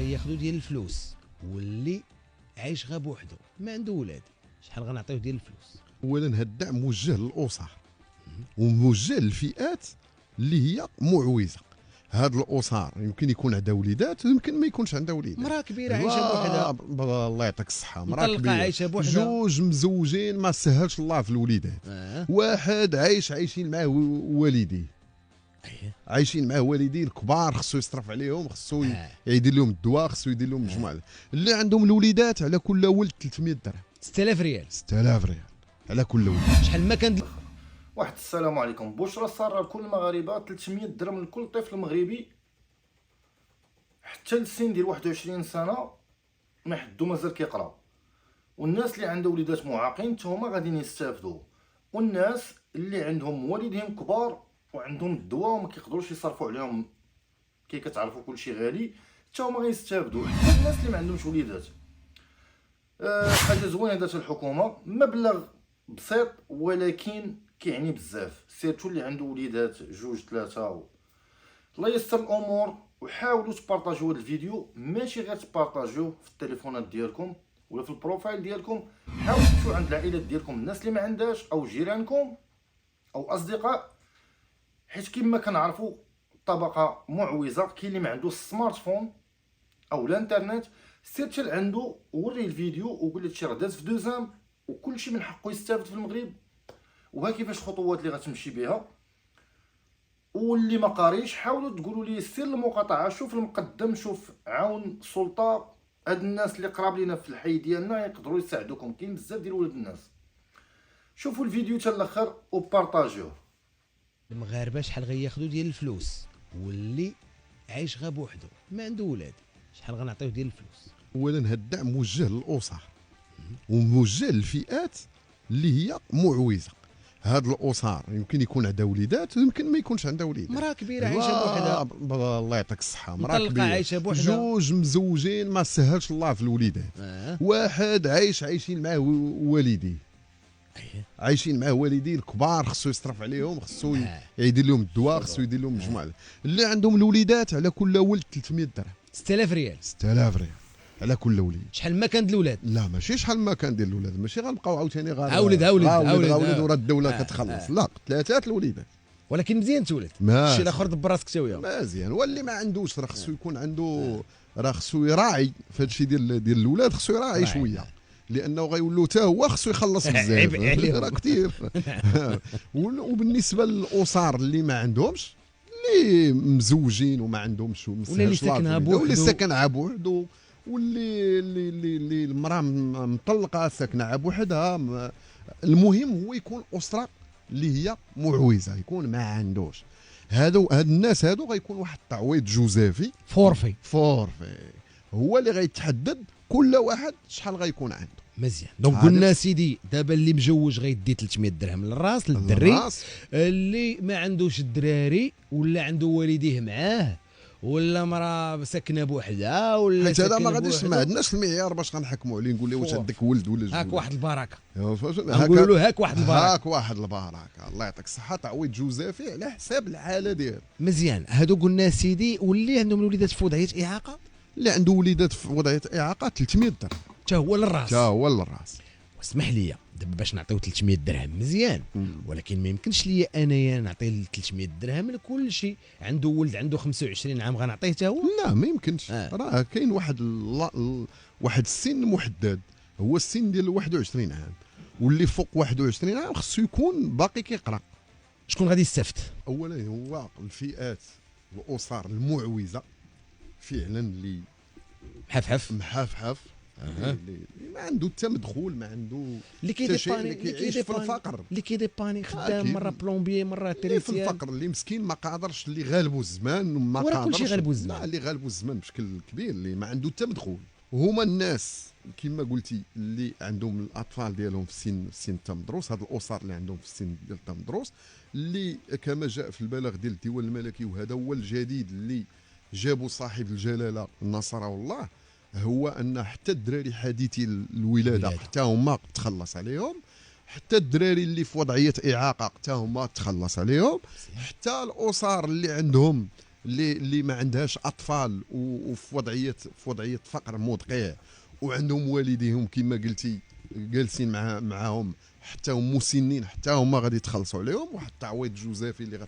غياخدو ديال الفلوس واللي عايش غير بوحدو ما عنده ولاد، شحال غنعطيو ديال الفلوس؟ اولا هذا الدعم موجه للاسر وموجه للفئات اللي هي معوزه. هاد الاسر يمكن يكون عندها وليدات ويمكن ما يكونش عندها وليدات. مراه كبيره عايشه بوحدها، الله يعطيك الصحه، مراه مطلقه كبيره عايشه بوحدها، جوج مزوجين ما سهلش الله في الوليدات. واحد عايشين معاه والديه، عايشين معاه والديه الكبار، خصو يصرف عليهم، خصو يدير لهم الدواء، خصو يدير لهم مجموعه. اللي عندهم الوليدات على كل ولد 300 درهم، 6000 ريال، 6000 ريال على كل ولد. شحال ما كان واحد السلام عليكم. بشرى ساره لكل المغاربه، 300 درهم لكل طفل مغربي حتى للسن ديال 21 سنه ما حدو مازال كيقراو. والناس اللي عندها وليدات معاقين حتى هما غاديين يستافدوا، والناس اللي عندهم والديهم كبار وعندهم الدواء وما كيقدروش يصرفوا عليهم كي كتعرفوا كلشي غالي حتى هما غيستافدوا. حتى الناس اللي ما عندهمش وليدات حاجه زوينه دارت الحكومه، مبلغ بسيط ولكن كيعني بزاف، سيرتو اللي عنده وليدات جوج ثلاثه. الله يسر الامور، وحاولوا تبارطاجيو هذا الفيديو، ماشي غير تبارطاجيوه في التليفونات ديالكم ولا في البروفايل ديالكم، حاولوا تمشيو عند العائلات ديالكم، الناس اللي ما عندهاش او جيرانكم او اصدقاء، حيت كما كنعرفوا طبقه معوزه. كاين اللي ما عندوش السمارت فون او الانترنت، سير حتى عنده وريه الفيديو وقول له راه داز في دوزام وكلشي من حقه يستافد في المغرب، وها كيفاش الخطوات اللي غتمشي بها. واللي ما قاريش حاولوا تقولوا لي سير المقاطعه، شوف المقدم، شوف عاون سلطه، هاد الناس اللي قراب لينا في الحي ديالنا يقدروا يساعدوكم، كاين بزاف ديال ولاد الناس. شوفوا الفيديو حتى الاخر وبارطاجيوه. المغاربه شحال غياخدو ديال الفلوس واللي عايش غير بوحدو ما عنده ولاد، شحال غنعطيو ديال الفلوس؟ اولا هذا الدعم موجه للاسر وموجه للفئات اللي هي معوزه. هاد الاسر يمكن يكون عندها وليدات ويمكن ما يكونش عندها وليدات. مراه كبيره عايشه بوحدها، الله يعطيك الصحه، مراه مطلقه كبيره عايشه بوحدها، جوج مزوجين ما سهلش الله في الوليدات. واحد عايشين معاه والديه، عايشين معاه والديه الكبار، خصو يصرف عليهم، خصو يدير لهم الدواء، خصو يدير لهم مجموعه. اللي عندهم الوليدات على كل ولد 300 درهم، 6000 ريال، 6000 ريال على كل وليد. شحال ما كان الاولاد؟ لا ماشي شحال ما كان ديال الاولاد، ماشي غنبقاو عاوتاني عاولد ورا الدوله كتخلص. لا، ثلاثه الوليدات، ولكن مزيان تولد. الشيء الاخر دبر راسك تاويه مزيان. واللي ما عندوش راه خصو يكون عنده، راه خصو يراعي في هذا الشيء ديال الاولاد، خصو يراعي شويه، لانه غيولوا حتى هو خصو يخلص بزاف راه كثير. وبالنسبه للاسر اللي ما عندهمش، اللي مزوجين وما عندهمش ولا اللي ساكنها بوحدو، واللي ساكنها بوحدو، واللي المراه مطلقه ساكنه بوحدها، المهم هو يكون اسره اللي هي معوزه، يكون ما عندوش. هاد الناس هادو غيكون واحد التعويض جوزافي فورفي هو اللي غيتحدد كل واحد شحال غيكون عنده. مزيان. دونك قلنا سيدي دابا اللي مجوج غيدي 300 درهم للراس للدري، اللي ما عندوش الدراري ولا عنده والديه معاه ولا مراه ساكنه بوحدها ولا حيت هذا ما غاديش، ما عندناش المعيار باش غنحكموا عليه نقول له واش عندك ولد ولا جوج. هاك واحد البركه، نقولوا له هاك واحد البركه، الله يعطيك الصحه، تعويض جوزافي على حساب الحاله ديالو. مزيان. هادو قلنا سيدي، واللي عندهم الوليدات في وضعيه اعاقه، اللي عنده وليدات في وضعيه اعاقه 300 درهم حتى هو للراس. واسمح لي دابا باش نعطيو 300 درهم مزيان، ولكن ما يمكنش ليا انايا نعطي 300 درهم لكل شيء. عنده ولد عنده 25 عام غنعطيه حتى هو؟ لا ما يمكنش. راه كاين واحد السن محدد، هو السن ديال 21 عام، واللي فوق 21 عام خصو يكون باقي كيقرا. شكون غادي يستافد؟ اولا هو الفئات الاسر المعوزه فعلا، اللي محفحف اللي ما عنده حتى مدخول، ما عنده اللي كيعيش في الفقر، اللي كيديباني خدام مره بلومبيي مره تريسيان، في الفقر، اللي مسكين ما قادرش، اللي غالبو الزمان وما قادرش، كلشي غالبو الزمان. لا، اللي غالبو الزمان بشكل كبير، اللي ما عنده حتى مدخول. هما الناس كما قلتي اللي عندهم الاطفال ديالهم في سن التمدروس، هاد الاسر اللي عندهم في السن ديال التمدروس، اللي كما جاء في البلاغ ديال الديوان الملكي، وهذا هو الجديد اللي جابوا صاحب الجلاله نصره الله، هو ان حتى الدراري حديثي الولاده حتى هما تخلص عليهم، حتى الدراري اللي في وضعيه اعاقه حتى هما تخلص عليهم، حتى الاسر اللي عندهم اللي ما عندهاش اطفال وفي وضعيه فقر مدقع، وعندهم والديهم كما قلتي جالسين معاهم حتى هم مسنين، حتى هما غادي يتخلصوا عليهم، واحد التعويض جوزافي اللي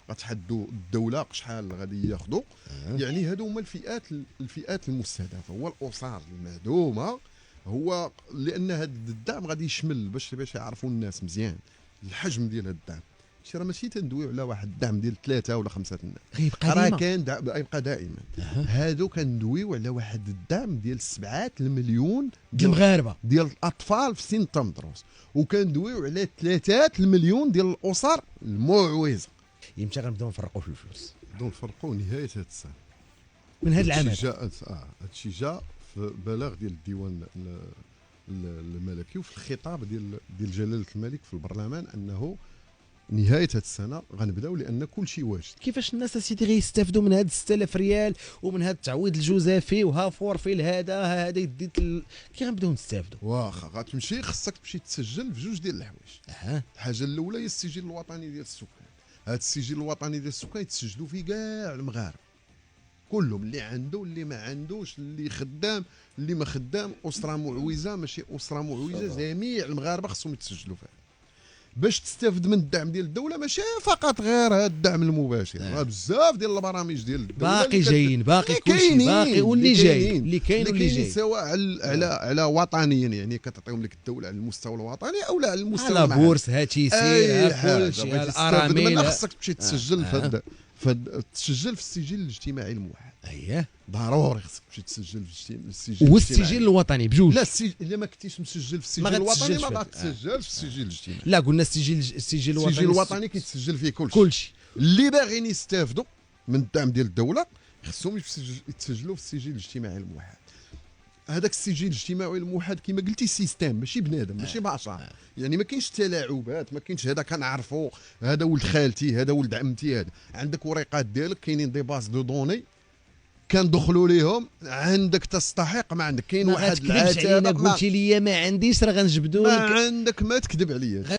غتحدوا الدوله شحال غادي ياخذوا. يعني هادو هما الفئات المستهدفه، هو الاسر المهدومه. هو لان هذا الدعم غادي يشمل باش يعرفوا الناس مزيان الحجم ديال هذا الدعم. شي راه ماشي تندويو على واحد الدعم ديال 3 ولا 5 الناس، غيبقى راه كان يبقى دائما. هادو كندويو على واحد الدعم ديال 7 المليون ديال المغاربه ديال الاطفال في سن التمدرس، وكندويو على 3 المليون ديال الاسر المعوزه. يمشي غنبداو نفرقوا في الفلوس، نبداو نفرقوا نهايه هذا السنه من هذا العام. هادشي جاء في بلاغ ديال الديوان الملكي وفي الخطاب ديال جلاله الملك في البرلمان انه نهايه هذه السنه غنبداو، لان كل شيء واجد. كيفاش الناس اسيدي غيستافدوا من هاد 6000 ريال ومن هاد التعويض الجوزافي وها فورفي هذا يديت كي غنبداو نستافدوا؟ واخا غتمشي خصك تمشي تسجل في جوج ديال الحوايج. الحاجه الاولى هي السجل الوطني ديال السكان. هذا السجل الوطني ديال السكان يتسجلوا فيه كاع المغاربه كلهم، اللي عنده اللي ما عندوش، اللي خدام اللي ما خدام، اسره معوزه ماشي اسره معوزه، جميع المغاربه خصهم يتسجلوا فيها باش تستافد من الدعم ديال الدوله. ماشي فقط غير هذا الدعم المباشر، راه بزاف ديال البرامج ديال الدوله باقي جايين، باقي كلشي باقي، واللي جاي اللي كاين واللي جاي، سواء على وطنيا، يعني كتعطيهم لك الدوله على المستوى الوطني او لا على المستوى على بورس هاتي سير كلشي الارامل. خصك تمشي تسجل تسجل في السجل الاجتماعي الموحد. اييه ضروري خصك تمشي تسجل في السجل والسجل الوطني بجوج. لا الا ما كنتيش مسجل في السجل الوطني ما غاتسجلش في السجل الاجتماعي. لا قلنا السجل الوطني كيتسجل فيه كلشي. اللي باغيين يستافدوا من الدعم ديال الدوله خصهم يتسجلوا في السجل الاجتماعي الموحد. هذاك السجل الاجتماعي الموحد كما قلتي سيستم، ماشي بنادم، ماشي بشر. يعني ما كاينش تلاعبات، ما كاينش هذا كنعرفوا هذا ولد خالتي، هذا ولد عمتي، هذا عندك وريقات ديالك، كاينين دي باز دو دوني كندخلوا ليهم، عندك تستحق ما عندك. كاين واحد العتاب قلتي لي ما عنديش راه غنجبدوا لك، ما عندك ما تكذب عليا.